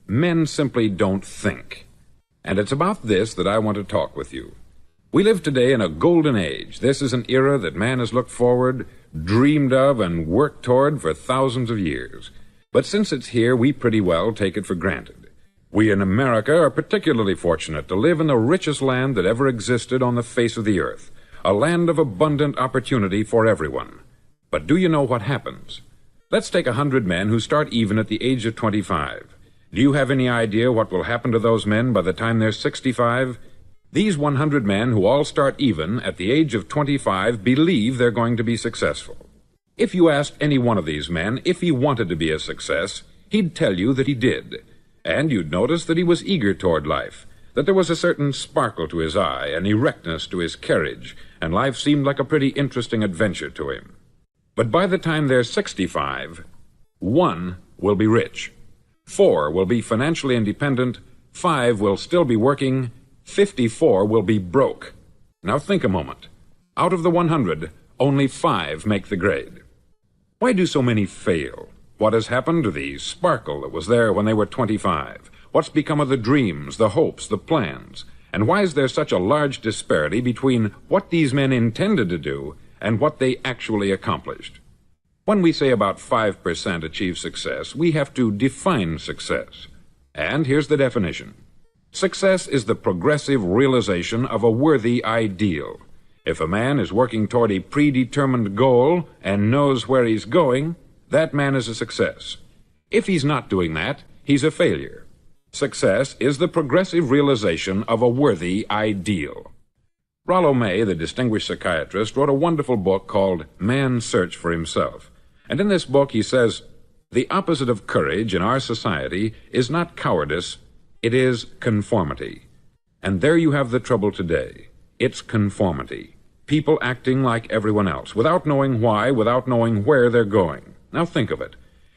Men simply don't think. And it's about this that I want to talk with you. We live today in a golden age. This is an era that man has looked forward, dreamed of, and worked toward for thousands of years. But since it's here, we pretty well take it for granted. We in America are particularly fortunate to live in the richest land that ever existed on the face of the earth, a land of abundant opportunity for everyone. But do you know what happens? Let's take 100 men who start even at the age of 25. Do you have any idea what will happen to those men by the time they're 65? These 100 men who all start even at the age of 25 believe they're going to be successful. If you asked any one of these men if he wanted to be a success, he'd tell you that he did. And you'd notice that he was eager toward life, that there was a certain sparkle to his eye, an erectness to his carriage, and life seemed like a pretty interesting adventure to him. But by the time they're 65, 1 will be rich, 4 will be financially independent, 5 will still be working, 54 will be broke. Now think a moment. Out of the 100, only 5 make the grade. Why do so many fail? What has happened to the sparkle that was there when they were 25? What's become of the dreams, the hopes, the plans? And why is there such a large disparity between what these men intended to do and what they actually accomplished? When we say about 5% achieve success, we have to define success. And here's the definition. Success is the progressive realization of a worthy ideal. If a man is working toward a predetermined goal and knows where he's going, that man is a success. If he's not doing that, he's a failure. Success is the progressive realization of a worthy ideal. Rollo May, the distinguished psychiatrist, wrote a wonderful book called Man's Search for Himself. And in this book he says, the opposite of courage in our society is not cowardice, it is conformity. And there you have the trouble today. It's conformity. People acting like everyone else, without knowing why, without knowing where they're going. Now think of it.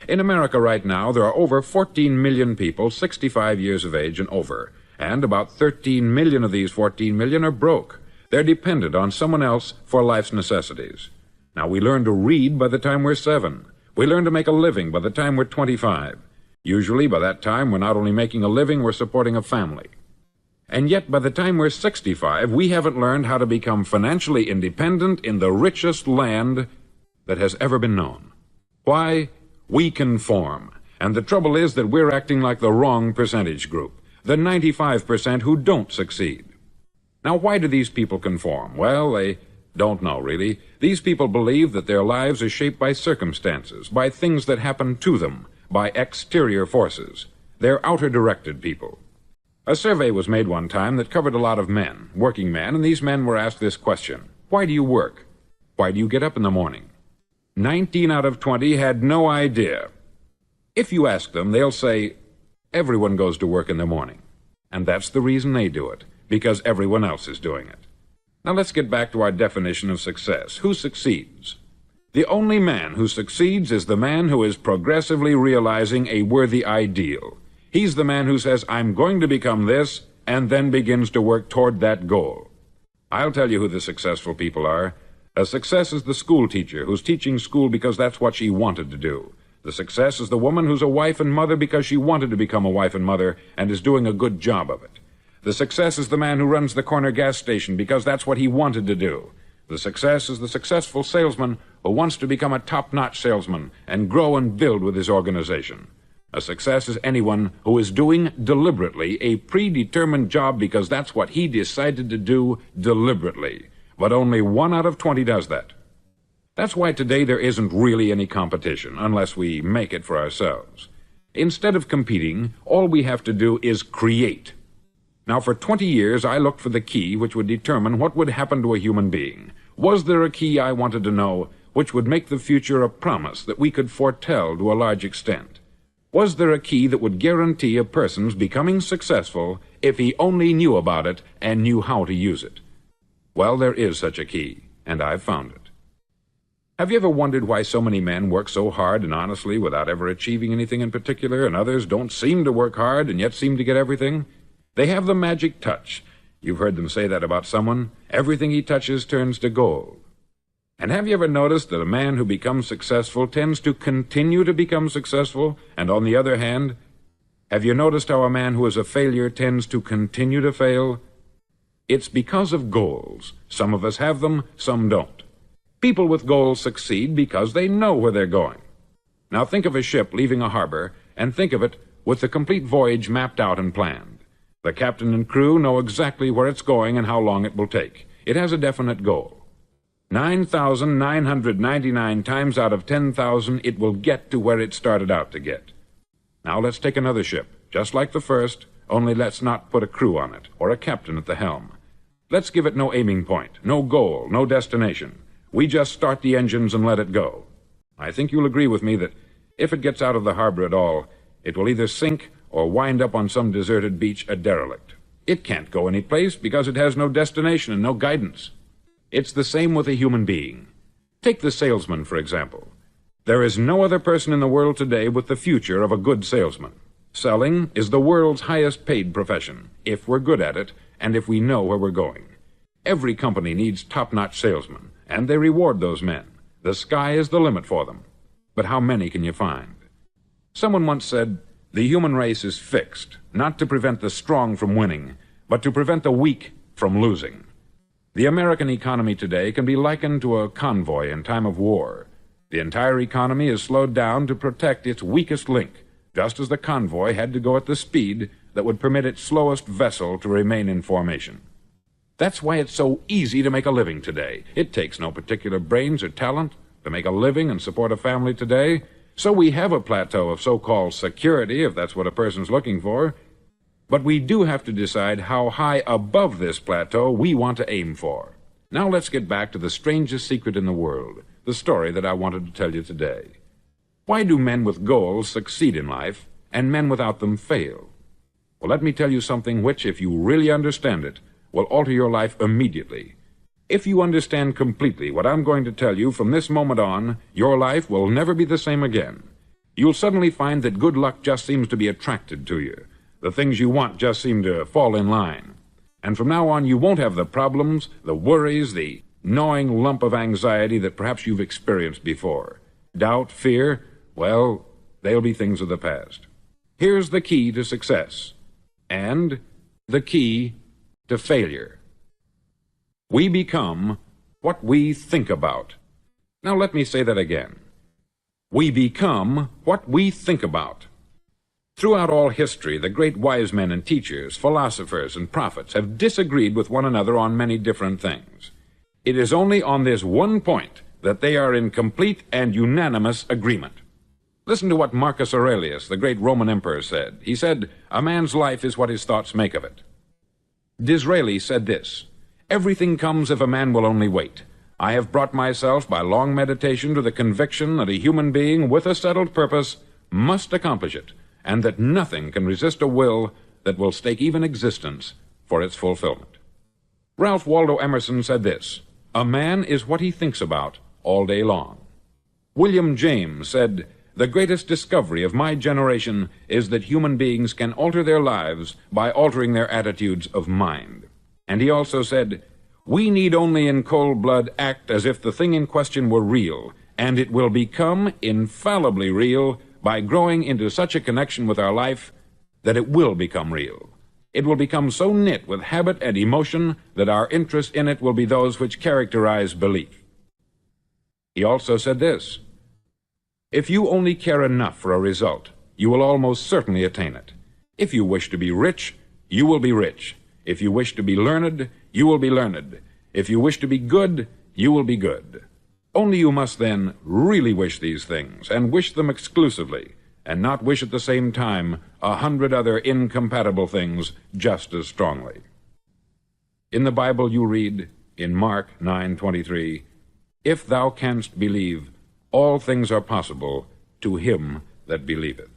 In America right now, there are over 14 million people 65 years of age and over, and about 13 million of these 14 million are broke. They're dependent on someone else for life's necessities. Now, we learn to read by the time we're 7. We learn to make a living by the time we're 25. Usually, by that time, we're not only making a living, we're supporting a family. And yet, by the time we're 65, we haven't learned how to become financially independent in the richest land that has ever been known. Why? We conform. And the trouble is that we're acting like the wrong percentage group, the 95% who don't succeed. Now, why do these people conform? Well, they don't know, really. These people believe that their lives are shaped by circumstances, by things that happen to them, by exterior forces. They're outer-directed people. A survey was made one time that covered a lot of men, working men, and these men were asked this question. Why do you work? Why do you get up in the morning? 19 out of 20 had no idea. If you ask them, they'll say, everyone goes to work in the morning. And that's the reason they do it, because everyone else is doing it. Now let's get back to our definition of success. Who succeeds? The only man who succeeds is the man who is progressively realizing a worthy ideal. He's the man who says, I'm going to become this, and then begins to work toward that goal. I'll tell you who the successful people are. A success is the school teacher who's teaching school because that's what she wanted to do. The success is the woman who's a wife and mother because she wanted to become a wife and mother and is doing a good job of it. The success is the man who runs the corner gas station because that's what he wanted to do. The success is the successful salesman who wants to become a top-notch salesman and grow and build with his organization. A success is anyone who is doing deliberately a predetermined job because that's what he decided to do deliberately. But only 1 out of 20 does that. That's why today there isn't really any competition, unless we make it for ourselves. Instead of competing, all we have to do is create. Now, for 20 years, I looked for the key which would determine what would happen to a human being. Was there a key I wanted to know which would make the future a promise that we could foretell to a large extent? Was there a key that would guarantee a person's becoming successful if he only knew about it and knew how to use it? Well, there is such a key, and I've found it. Have you ever wondered why so many men work so hard and honestly without ever achieving anything in particular, and others don't seem to work hard and yet seem to get everything? They have the magic touch. You've heard them say that about someone. Everything he touches turns to gold. And have you ever noticed that a man who becomes successful tends to continue to become successful, and on the other hand, Have you noticed how a man who is a failure tends to continue to fail? It's because of goals. Some of us have them, some don't. People with goals succeed because they know where they're going. Now think of a ship leaving a harbor, and think of it with the complete voyage mapped out and planned. The captain and crew know exactly where it's going and how long it will take. It has a definite goal. 9,999 times out of 10,000 it will get to where it started out to get. Now let's take another ship, just like the first, only let's not put a crew on it, or a captain at the helm. Let's give it no aiming point, no goal, no destination. We just start the engines and let it go. I think you'll agree with me that if it gets out of the harbor at all, it will either sink or wind up on some deserted beach a derelict. It can't go any place because it has no destination and no guidance. It's the same with a human being. Take the salesman, for example. There is no other person in the world today with the future of a good salesman. Selling is the world's highest paid profession, if we're good at it and if we know where we're going. Every company needs top-notch salesmen, and they reward those men. The sky is the limit for them. But how many can you find? Someone once said, the human race is fixed, not to prevent the strong from winning, but to prevent the weak from losing. The American economy today can be likened to a convoy in time of war. The entire economy is slowed down to protect its weakest link, just as the convoy had to go at the speed that would permit its slowest vessel to remain in formation. That's why it's so easy to make a living today. It takes no particular brains or talent to make a living and support a family today. So we have a plateau of so-called security, if that's what a person's looking for. But we do have to decide how high above this plateau we want to aim for. Now let's get back to the strangest secret in the world, the story that I wanted to tell you today. Why do men with goals succeed in life, and men without them fail? Well, let me tell you something which, if you really understand it, will alter your life immediately. If you understand completely what I'm going to tell you from this moment on, your life will never be the same again. You'll suddenly find that good luck just seems to be attracted to you. The things you want just seem to fall in line. And from now on, you won't have the problems, the worries, the gnawing lump of anxiety that perhaps you've experienced before. Doubt, fear, well, they'll be things of the past. Here's the key to success, and the key to failure. We become what we think about. Now let me say that again. We become what we think about. Throughout all history, the great wise men and teachers, philosophers and prophets have disagreed with one another on many different things. It is only on this one point that they are in complete and unanimous agreement. Listen to what Marcus Aurelius, the great Roman emperor, said. He said, "A man's life is what his thoughts make of it." Disraeli said this, "Everything comes if a man will only wait. I have brought myself by long meditation to the conviction that a human being with a settled purpose must accomplish it, and that nothing can resist a will that will stake even existence for its fulfillment." Ralph Waldo Emerson said this, "A man is what he thinks about all day long." William James said, "The greatest discovery of my generation is that human beings can alter their lives by altering their attitudes of mind." And he also said, "We need only in cold blood act as if the thing in question were real, and it will become infallibly real by growing into such a connection with our life that it will become real. It will become so knit with habit and emotion that our interest in it will be those which characterize belief." He also said this, "If you only care enough for a result, you will almost certainly attain it. If you wish to be rich, you will be rich. If you wish to be learned, you will be learned. If you wish to be good, you will be good. Only you must then really wish these things, and wish them exclusively, and not wish at the same time 100 other incompatible things just as strongly." In the Bible you read, in Mark 9:23, "If thou canst believe, all things are possible to him that believeth."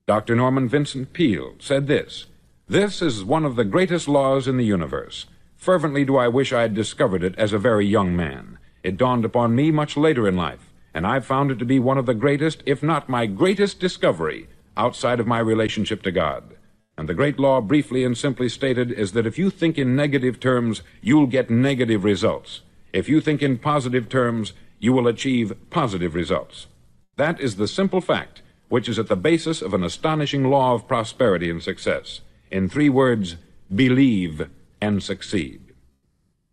Dr. Norman Vincent Peale said this, "This is one of the greatest laws in the universe. Fervently do I wish I had discovered it as a very young man. It dawned upon me much later in life, and I've found it to be one of the greatest, if not my greatest discovery outside of my relationship to God. And the great law, briefly and simply stated, is that if you think in negative terms, you'll get negative results. If you think in positive terms, you will achieve positive results. That is the simple fact which is at the basis of an astonishing law of prosperity and success. In 3 words, believe and succeed.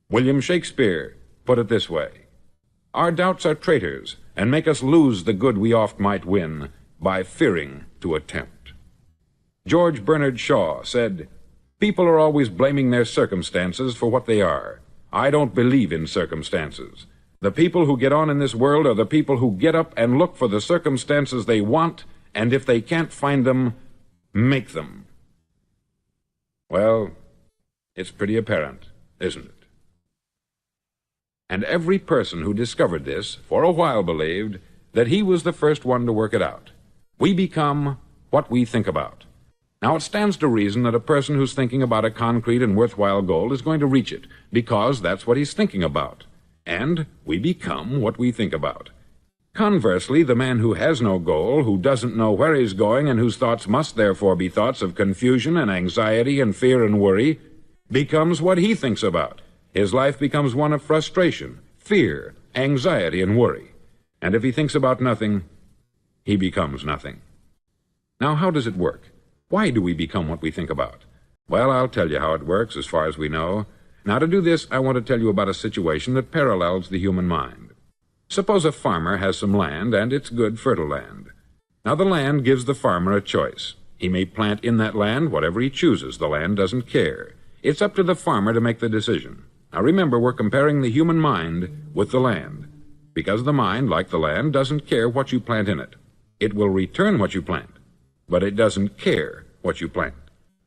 William Shakespeare put it this way: "Our doubts are traitors, and make us lose the good we oft might win, by fearing to attempt." George Bernard Shaw said, "People are always blaming their circumstances for what they are. I don't believe in circumstances. The people who get on in this world are the people who get up and look for the circumstances they want, and if they can't find them, make them." Well, it's pretty apparent, isn't it? And every person who discovered this for a while believed that he was the first one to work it out. We become what we think about. Now, it stands to reason that a person who's thinking about a concrete and worthwhile goal is going to reach it, because that's what he's thinking about. And we become what we think about. Conversely, the man who has no goal, who doesn't know where he's going, and whose thoughts must therefore be thoughts of confusion and anxiety and fear and worry, becomes what he thinks about. His life becomes one of frustration, fear, anxiety, and worry. And if he thinks about nothing, he becomes nothing. Now, how does it work? Why do we become what we think about? Well, I'll tell you how it works as far as we know. Now, to do this, I want to tell you about a situation that parallels the human mind. Suppose a farmer has some land, and it's good, fertile land. Now, the land gives the farmer a choice. He may plant in that land whatever he chooses. The land doesn't care. It's up to the farmer to make the decision. Now, remember, we're comparing the human mind with the land, because the mind, like the land, doesn't care what you plant in it. It will return what you plant, but it doesn't care what you plant.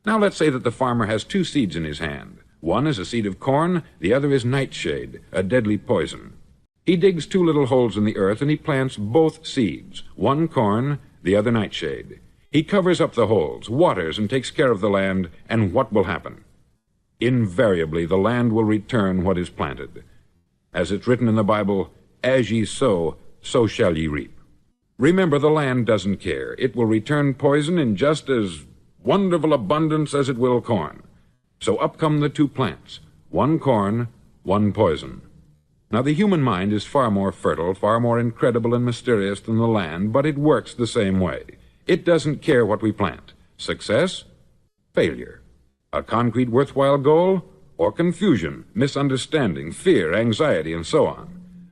Now, let's say that the farmer has 2 seeds in his hand. One is a seed of corn, the other is nightshade, a deadly poison. He digs 2 little holes in the earth, and he plants both seeds, one corn, the other nightshade. He covers up the holes, waters, and takes care of the land, and what will happen? Invariably, the land will return what is planted. As it's written in the Bible, "As ye sow, so shall ye reap." Remember, the land doesn't care. It will return poison in just as wonderful abundance as it will corn. So up come the 2 plants, one corn, one poison. Now, the human mind is far more fertile, far more incredible and mysterious than the land, but it works the same way. It doesn't care what we plant. Success, failure. A concrete, worthwhile goal, or confusion, misunderstanding, fear, anxiety, and so on.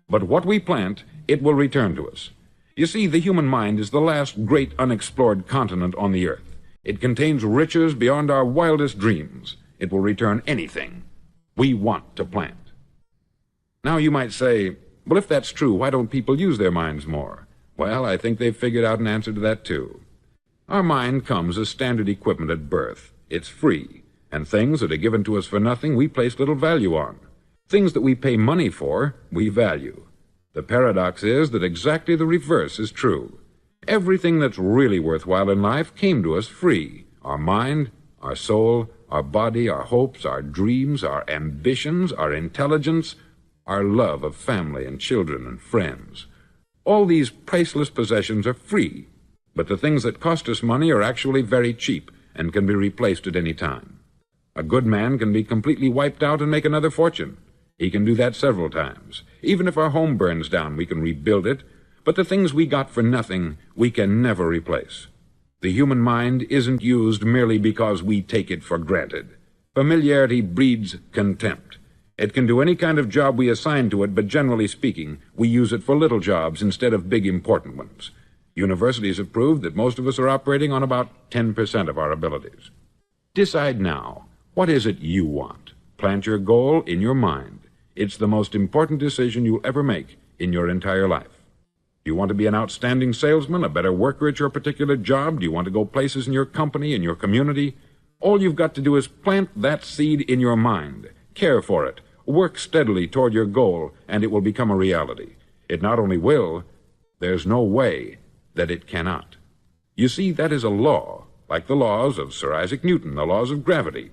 But what we plant, it will return to us. You see, the human mind is the last great unexplored continent on the earth. It contains riches beyond our wildest dreams. It will return anything we want to plant. Now, you might say, well, if that's true, why don't people use their minds more? Well, I think they've figured out an answer to that, too. Our mind comes as standard equipment at birth. It's free, and things that are given to us for nothing we place little value on. Things that we pay money for, we value. The paradox is that exactly the reverse is true. Everything that's really worthwhile in life came to us free. Our mind, our soul, our body, our hopes, our dreams, our ambitions, our intelligence, our love of family and children and friends. All these priceless possessions are free, but the things that cost us money are actually very cheap and can be replaced at any time. A good man can be completely wiped out and make another fortune. He can do that several times. Even if our home burns down, we can rebuild it, but the things we got for nothing, we can never replace. The human mind isn't used merely because we take it for granted. Familiarity breeds contempt. It can do any kind of job we assign to it, but generally speaking, we use it for little jobs instead of big, important ones. Universities have proved that most of us are operating on about 10% of our abilities. Decide now, what is it you want? Plant your goal in your mind. It's the most important decision you'll ever make in your entire life. Do you want to be an outstanding salesman, a better worker at your particular job? Do you want to go places in your company, in your community? All you've got to do is plant that seed in your mind. Care for it. Work steadily toward your goal, and it will become a reality. It not only will, there's no way that it cannot. You see, that is a law, like the laws of Sir Isaac Newton, the laws of gravity.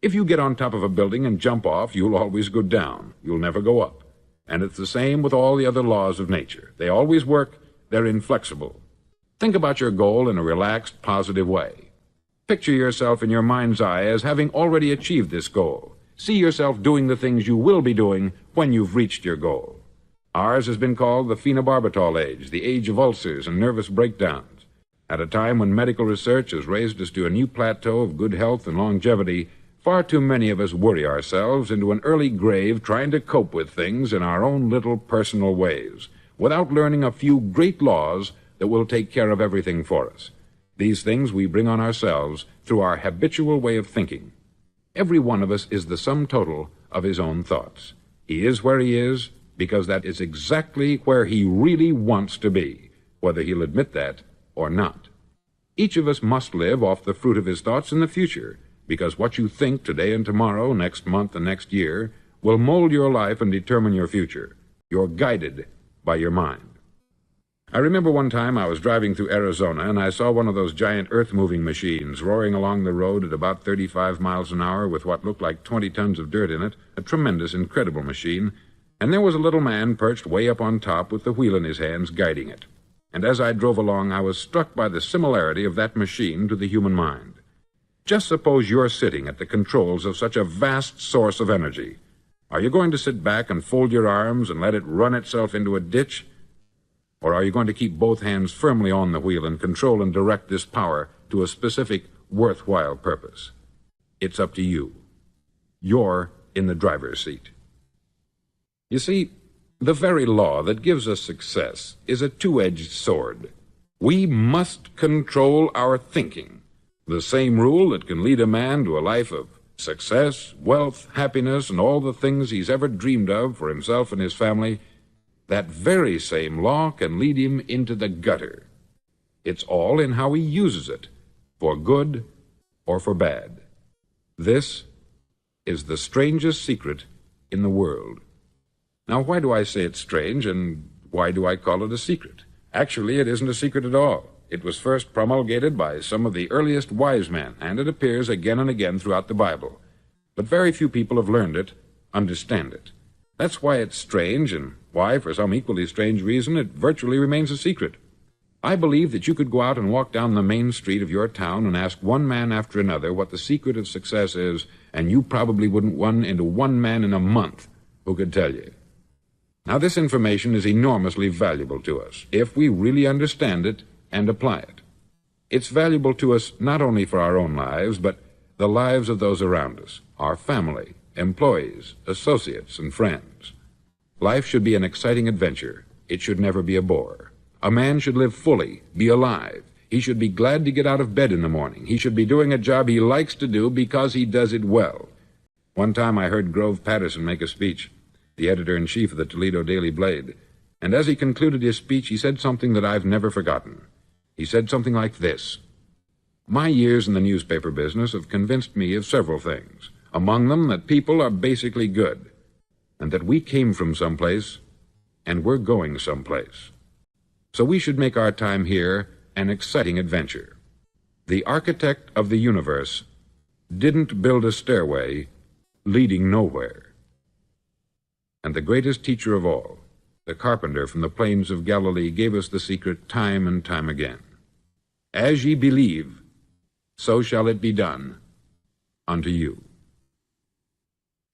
If you get on top of a building and jump off, you'll always go down. You'll never go up. And it's the same with all the other laws of nature. They always work. They're inflexible. Think about your goal in a relaxed, positive way. Picture yourself in your mind's eye as having already achieved this goal. See yourself doing the things you will be doing when you've reached your goal. Ours has been called the phenobarbital age, the age of ulcers and nervous breakdowns. At a time when medical research has raised us to a new plateau of good health and longevity, far too many of us worry ourselves into an early grave trying to cope with things in our own little personal ways, without learning a few great laws that will take care of everything for us. These things we bring on ourselves through our habitual way of thinking. Every one of us is the sum total of his own thoughts. He is where he is because that is exactly where he really wants to be, whether he'll admit that or not. Each of us must live off the fruit of his thoughts in the future, because what you think today and tomorrow, next month and next year, will mold your life and determine your future. You're guided by your mind. I remember one time I was driving through Arizona and I saw one of those giant earth-moving machines roaring along the road at about 35 miles an hour with what looked like 20 tons of dirt in it, a tremendous, incredible machine, and there was a little man perched way up on top with the wheel in his hands guiding it. And as I drove along, I was struck by the similarity of that machine to the human mind. Just suppose you're sitting at the controls of such a vast source of energy. Are you going to sit back and fold your arms and let it run itself into a ditch? Or are you going to keep both hands firmly on the wheel and control and direct this power to a specific, worthwhile purpose? It's up to you. You're in the driver's seat. You see, the very law that gives us success is a two-edged sword. We must control our thinking. The same rule that can lead a man to a life of success, wealth, happiness, and all the things he's ever dreamed of for himself and his family, that very same law can lead him into the gutter. It's all in how he uses it, for good or for bad. This is the strangest secret in the world. Now, why do I say it's strange, and why do I call it a secret? Actually, it isn't a secret at all. It was first promulgated by some of the earliest wise men, and it appears again and again throughout the Bible. But very few people have learned it, understand it. That's why it's strange, and why, for some equally strange reason, it virtually remains a secret. I believe that you could go out and walk down the main street of your town and ask one man after another what the secret of success is, and you probably wouldn't run into one man in a month who could tell you. Now, this information is enormously valuable to us, if we really understand it and apply it. It's valuable to us not only for our own lives, but the lives of those around us, our family, employees, associates, and friends. Life should be an exciting adventure. It should never be a bore. A man should live fully, be alive. He should be glad to get out of bed in the morning. He should be doing a job he likes to do because he does it well. One time I heard Grove Patterson make a speech, the editor-in-chief of the Toledo Daily Blade, and as he concluded his speech, he said something that I've never forgotten. He said something like this: "My years in the newspaper business have convinced me of several things, among them that people are basically good, and that we came from someplace, and we're going someplace. So we should make our time here an exciting adventure. The architect of the universe didn't build a stairway leading nowhere." And the greatest teacher of all, the carpenter from the plains of Galilee, gave us the secret time and time again. As ye believe, so shall it be done unto you.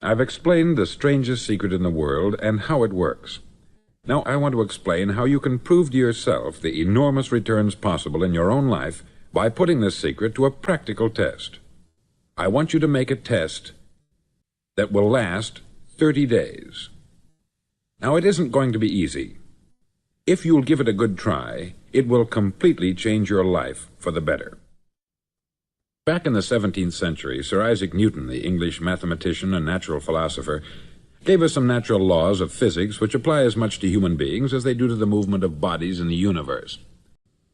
I've explained the strangest secret in the world and how it works. Now I want to explain how you can prove to yourself the enormous returns possible in your own life by putting this secret to a practical test. I want you to make a test that will last 30 days. Now, it isn't going to be easy. If you'll give it a good try, it will completely change your life for the better. Back in the 17th century, Sir Isaac Newton, the English mathematician and natural philosopher, gave us some natural laws of physics which apply as much to human beings as they do to the movement of bodies in the universe.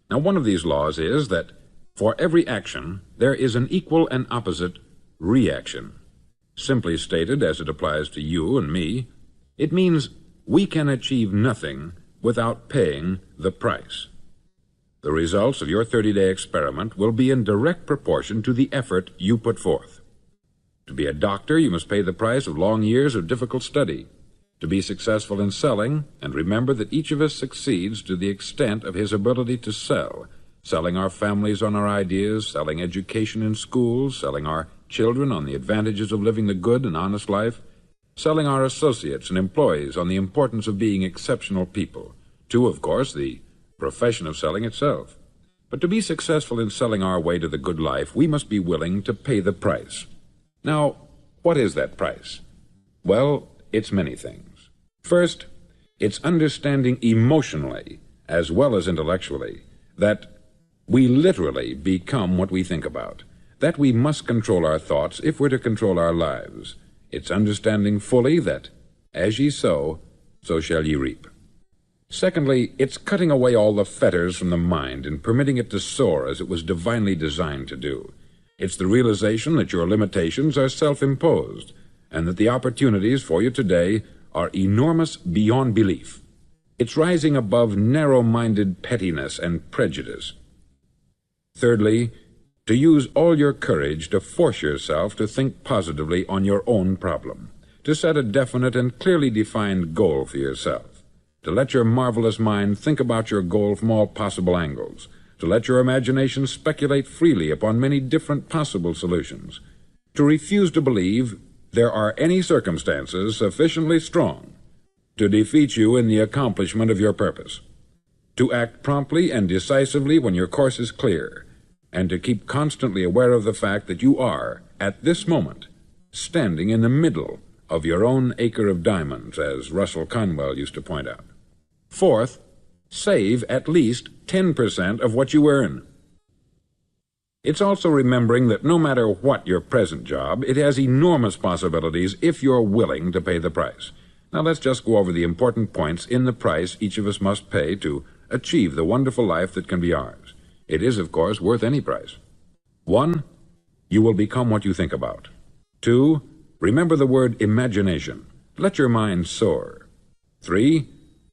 Now, one of these laws is that for every action, there is an equal and opposite reaction. Simply stated, as it applies to you and me, it means we can achieve nothing without paying the price. The results of your 30-day experiment will be in direct proportion to the effort you put forth. To be a doctor, you must pay the price of long years of difficult study. To be successful in selling, and remember that each of us succeeds to the extent of his ability to sell, selling our families on our ideas, selling education in schools, selling our children on the advantages of living the good and honest life, selling our associates and employees on the importance of being exceptional people, to, of course, the profession of selling itself. But to be successful in selling our way to the good life, we must be willing to pay the price. Now, what is that price? Well, it's many things. First, it's understanding emotionally, as well as intellectually, that we literally become what we think about, that we must control our thoughts if we're to control our lives. It's understanding fully that, as ye sow, so shall ye reap. Secondly, it's cutting away all the fetters from the mind and permitting it to soar as it was divinely designed to do. It's the realization that your limitations are self-imposed, and that the opportunities for you today are enormous beyond belief. It's rising above narrow-minded pettiness and prejudice. Thirdly, to use all your courage to force yourself to think positively on your own problem, to set a definite and clearly defined goal for yourself, to let your marvelous mind think about your goal from all possible angles, to let your imagination speculate freely upon many different possible solutions, to refuse to believe there are any circumstances sufficiently strong to defeat you in the accomplishment of your purpose, to act promptly and decisively when your course is clear, and to keep constantly aware of the fact that you are, at this moment, standing in the middle of your own acre of diamonds, as Russell Conwell used to point out. Fourth, save at least 10% of what you earn. It's also remembering that no matter what your present job, it has enormous possibilities if you're willing to pay the price. Now let's just go over the important points in the price each of us must pay to achieve the wonderful life that can be ours. It is, of course, worth any price. 1, you will become what you think about. 2, remember the word imagination. Let your mind soar. 3,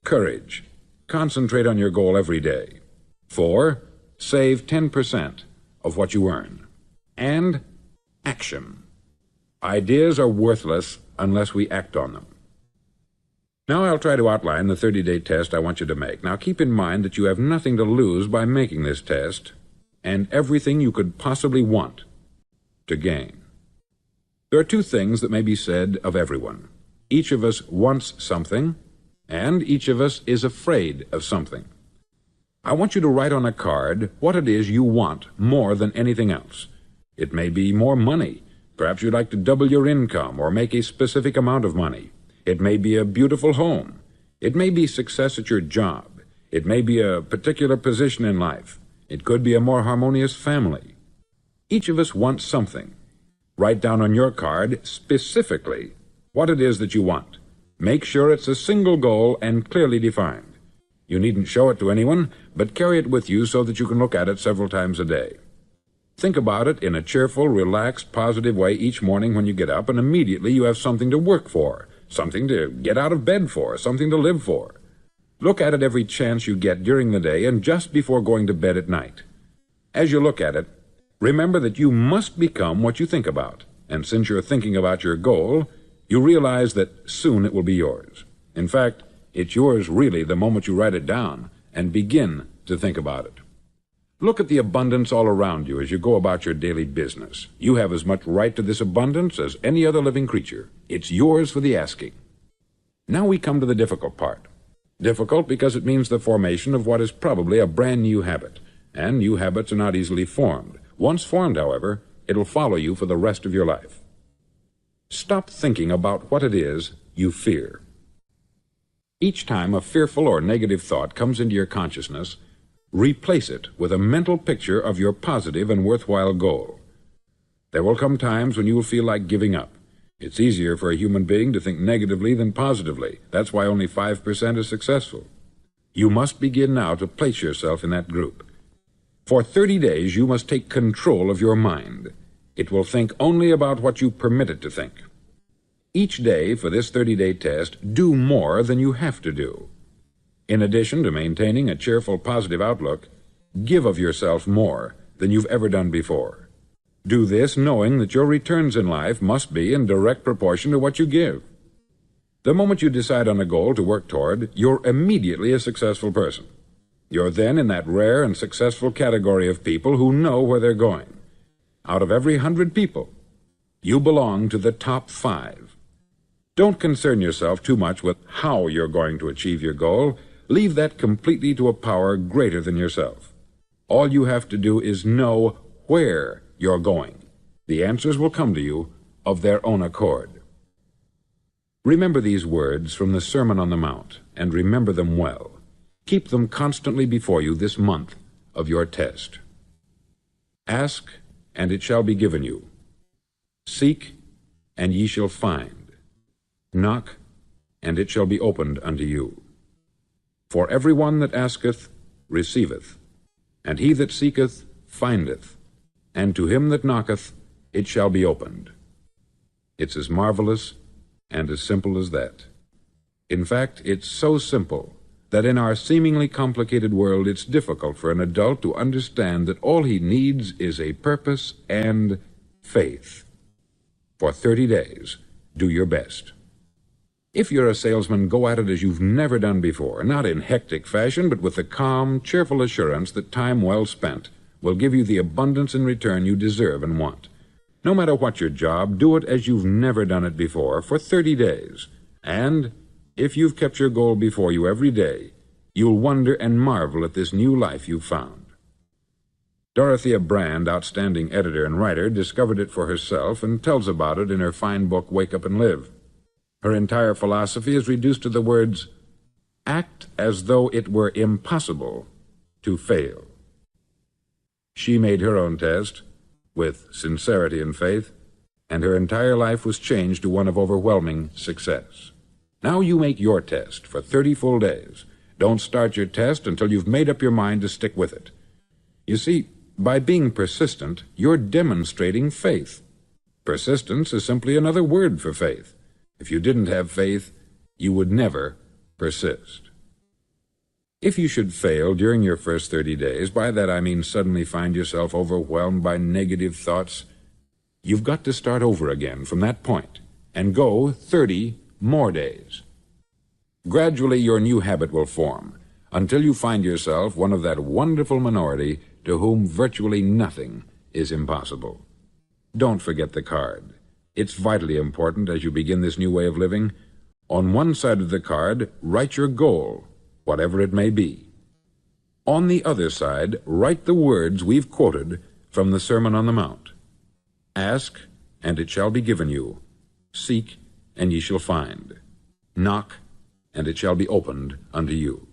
courage. Concentrate on your goal every day. 4, save 10% of what you earn. And action. Ideas are worthless unless we act on them. Now I'll try to outline the 30-day test I want you to make. Now keep in mind that you have nothing to lose by making this test, and everything you could possibly want to gain. There are 2 things that may be said of everyone. Each of us wants something, and each of us is afraid of something. I want you to write on a card what it is you want more than anything else. It may be more money. Perhaps you'd like to double your income or make a specific amount of money. It may be a beautiful home. It may be success at your job. It may be a particular position in life. It could be a more harmonious family. Each of us wants something. Write down on your card specifically what it is that you want. Make sure it's a single goal and clearly defined. You needn't show it to anyone, but carry it with you so that you can look at it several times a day. Think about it in a cheerful, relaxed, positive way each morning when you get up, and immediately you have something to work for, something to get out of bed for, something to live for. Look at it every chance you get during the day and just before going to bed at night. As you look at it, remember that you must become what you think about, and since you're thinking about your goal, you realize that soon it will be yours. In fact, it's yours really the moment you write it down and begin to think about it. Look at the abundance all around you as you go about your daily business. You have as much right to this abundance as any other living creature. It's yours for the asking. Now we come to the difficult part. Difficult because it means the formation of what is probably a brand new habit, and new habits are not easily formed. Once formed, however, it'll follow you for the rest of your life. Stop thinking about what it is you fear. Each time a fearful or negative thought comes into your consciousness, replace it with a mental picture of your positive and worthwhile goal. There will come times when you will feel like giving up. It's easier for a human being to think negatively than positively. That's why only 5% is successful. You must begin now to place yourself in that group. For 30 days, you must take control of your mind. It will think only about what you permit it to think. Each day for this 30-day test, do more than you have to do. In addition to maintaining a cheerful, positive outlook, give of yourself more than you've ever done before. Do this knowing that your returns in life must be in direct proportion to what you give. The moment you decide on a goal to work toward, you're immediately a successful person. You're then in that rare and successful category of people who know where they're going. Out of every 100 people, you belong to the top 5. Don't concern yourself too much with how you're going to achieve your goal. Leave that completely to a power greater than yourself. All you have to do is know where you're going. The answers will come to you of their own accord. Remember these words from the Sermon on the Mount, and remember them well. Keep them constantly before you this month of your test. Ask, and it shall be given you. Seek, and ye shall find. Knock, and it shall be opened unto you. For every one that asketh receiveth, and he that seeketh findeth, and to him that knocketh it shall be opened. It's as marvelous and as simple as that. In fact, it's so simple that in our seemingly complicated world it's difficult for an adult to understand that all he needs is a purpose and faith. For 30 days, do your best. If you're a salesman, go at it as you've never done before, not in hectic fashion, but with the calm, cheerful assurance that time well spent will give you the abundance in return you deserve and want. No matter what your job, do it as you've never done it before for 30 days. And if you've kept your goal before you every day, you'll wonder and marvel at this new life you've found. Dorothea Brand, outstanding editor and writer, discovered it for herself and tells about it in her fine book, Wake Up and Live. Her entire philosophy is reduced to the words, act as though it were impossible to fail. She made her own test with sincerity and faith, and her entire life was changed to one of overwhelming success. Now you make your test for 30 full days. Don't start your test until you've made up your mind to stick with it. You see, by being persistent, you're demonstrating faith. Persistence is simply another word for faith. If you didn't have faith, you would never persist. If you should fail during your first 30 days, by that I mean suddenly find yourself overwhelmed by negative thoughts, you've got to start over again from that point and go 30 more days. Gradually your new habit will form until you find yourself one of that wonderful minority to whom virtually nothing is impossible. Don't forget the card. It's vitally important as you begin this new way of living. On one side of the card, write your goal, whatever it may be. On the other side, write the words we've quoted from the Sermon on the Mount. Ask, and it shall be given you. Seek, and ye shall find. Knock, and it shall be opened unto you.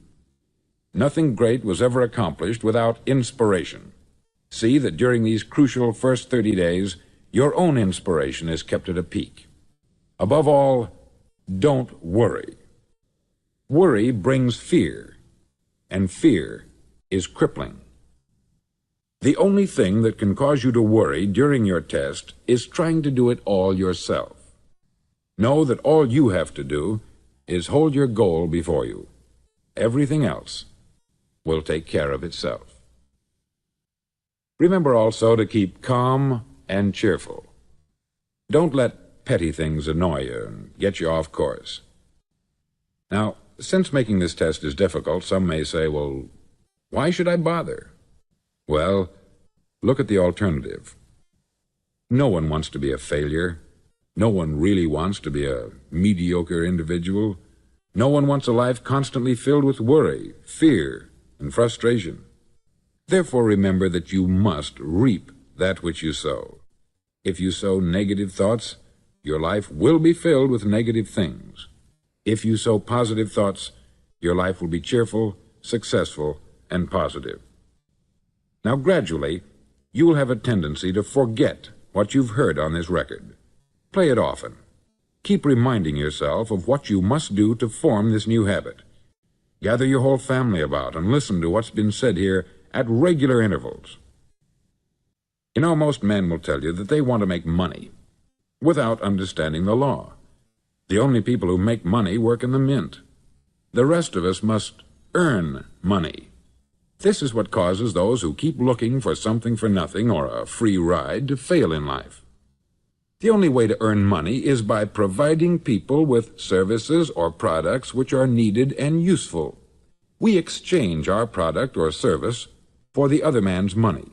Nothing great was ever accomplished without inspiration. See that during these crucial first 30 days, your own inspiration is kept at a peak. Above all, don't worry. Worry brings fear, and fear is crippling. The only thing that can cause you to worry during your test is trying to do it all yourself. Know that all you have to do is hold your goal before you. Everything else will take care of itself. Remember also to keep calm and cheerful. Don't let petty things annoy you and get you off course. Now, since making this test is difficult, some may say, well, why should I bother? Well, look at the alternative. No one wants to be a failure. No one really wants to be a mediocre individual. No one wants a life constantly filled with worry, fear, and frustration. Therefore, remember that you must reap that which you sow. If you sow negative thoughts, your life will be filled with negative things. If you sow positive thoughts, your life will be cheerful, successful, and positive. Now, gradually, you will have a tendency to forget what you've heard on this record. Play it often. Keep reminding yourself of what you must do to form this new habit. Gather your whole family about and listen to what's been said here at regular intervals. You know, most men will tell you that they want to make money without understanding the law. The only people who make money work in the mint. The rest of us must earn money. This is what causes those who keep looking for something for nothing or a free ride to fail in life. The only way to earn money is by providing people with services or products which are needed and useful. We exchange our product or service for the other man's money.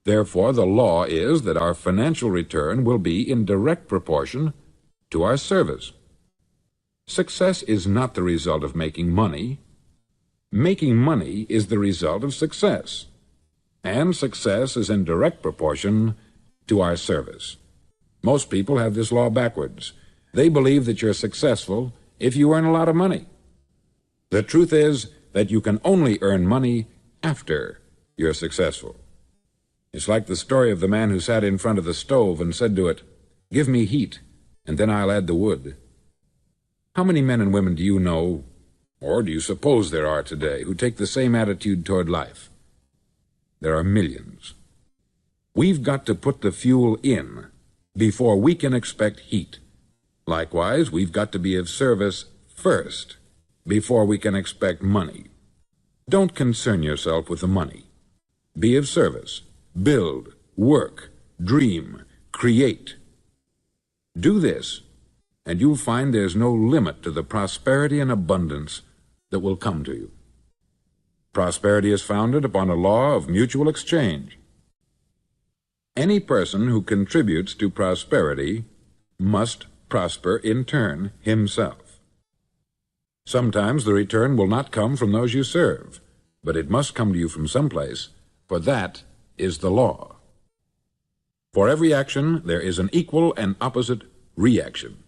Therefore, the law is that our financial return will be in direct proportion to our service. Success is not the result of making money. Making money is the result of success. and success is in direct proportion to our service. Most people have this law backwards. They believe that you're successful if you earn a lot of money. The truth is that you can only earn money after you're successful. It's like the story of the man who sat in front of the stove and said to it, "Give me heat, and then I'll add the wood." How many men and women do you know, or do you suppose there are today, who take the same attitude toward life? There are millions. We've got to put the fuel in before we can expect heat. Likewise, we've got to be of service first before we can expect money. Don't concern yourself with the money. Be of service. Build, work, dream, create. Do this, and you'll find there's no limit to the prosperity and abundance that will come to you. Prosperity is founded upon a law of mutual exchange. Any person who contributes to prosperity must prosper in turn himself. Sometimes the return will not come from those you serve, but it must come to you from someplace, for that is the law. For every action, there is an equal and opposite reaction.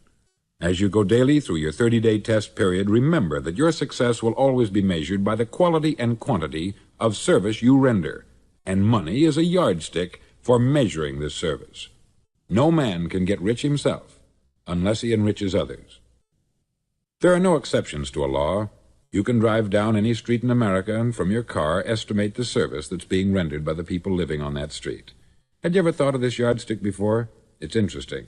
As you go daily through your 30-day test period, remember that your success will always be measured by the quality and quantity of service you render, and money is a yardstick for measuring this service. No man can get rich himself unless he enriches others. There are no exceptions to a law. You can drive down any street in America and from your car estimate the service that's being rendered by the people living on that street. Had you ever thought of this yardstick before? It's interesting.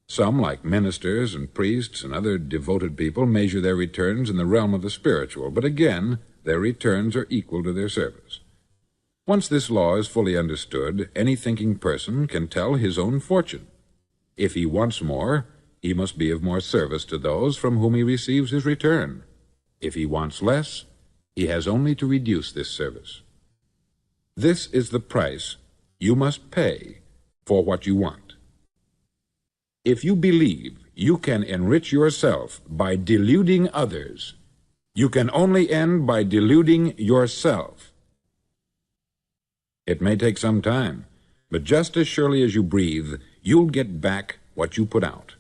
Some, like ministers and priests and other devoted people, measure their returns in the realm of the spiritual, but again, their returns are equal to their service. Once this law is fully understood, any thinking person can tell his own fortune. If he wants more, he must be of more service to those from whom he receives his return. If he wants less, he has only to reduce this service. This is the price you must pay for what you want. If you believe you can enrich yourself by deluding others, you can only end by deluding yourself. It may take some time, but just as surely as you breathe, you'll get back what you put out.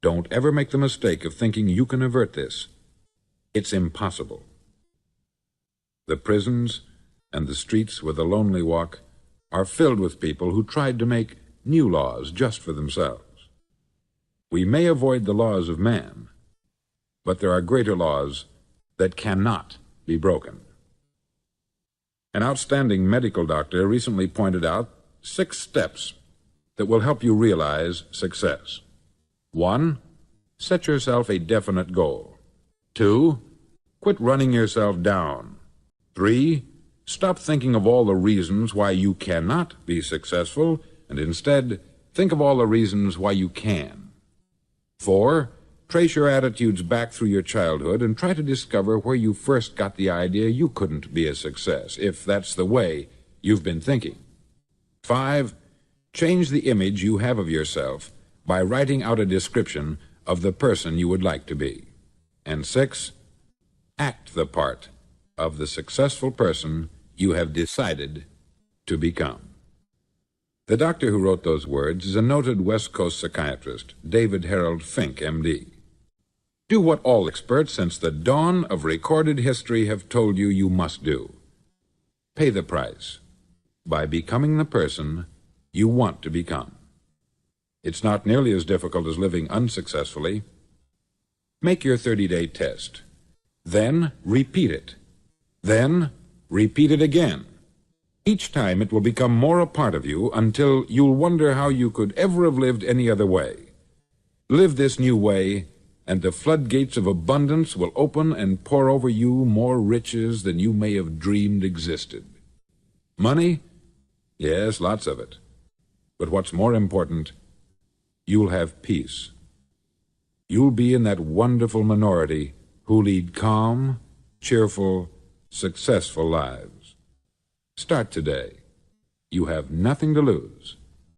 Don't ever make the mistake of thinking you can avert this. It's impossible. The prisons and the streets where the lonely walk are filled with people who tried to make new laws just for themselves. We may avoid the laws of man, but there are greater laws that cannot be broken. An outstanding medical doctor recently pointed out 6 steps that will help you realize success. 1. Set yourself a definite goal. 2. Quit running yourself down. 3. Stop thinking of all the reasons why you cannot be successful, and instead think of all the reasons why you can. 4. Trace your attitudes back through your childhood and try to discover where you first got the idea you couldn't be a success, if that's the way you've been thinking. 5. Change the image you have of yourself by writing out a description of the person you would like to be. And 6. Act the part of the successful person you have decided to become. The doctor who wrote those words is a noted West Coast psychiatrist, David Harold Fink, M.D. Do what all experts since the dawn of recorded history have told you you must do. Pay the price by becoming the person you want to become. It's not nearly as difficult as living unsuccessfully. Make your 30-day test. Then repeat it. Then repeat it again. Each time it will become more a part of you until you'll wonder how you could ever have lived any other way. Live this new way, and the floodgates of abundance will open and pour over you more riches than you may have dreamed existed. Money? Yes, lots of it. But what's more important, you'll have peace. You'll be in that wonderful minority who lead calm, cheerful, successful lives. Start today. You have nothing to lose.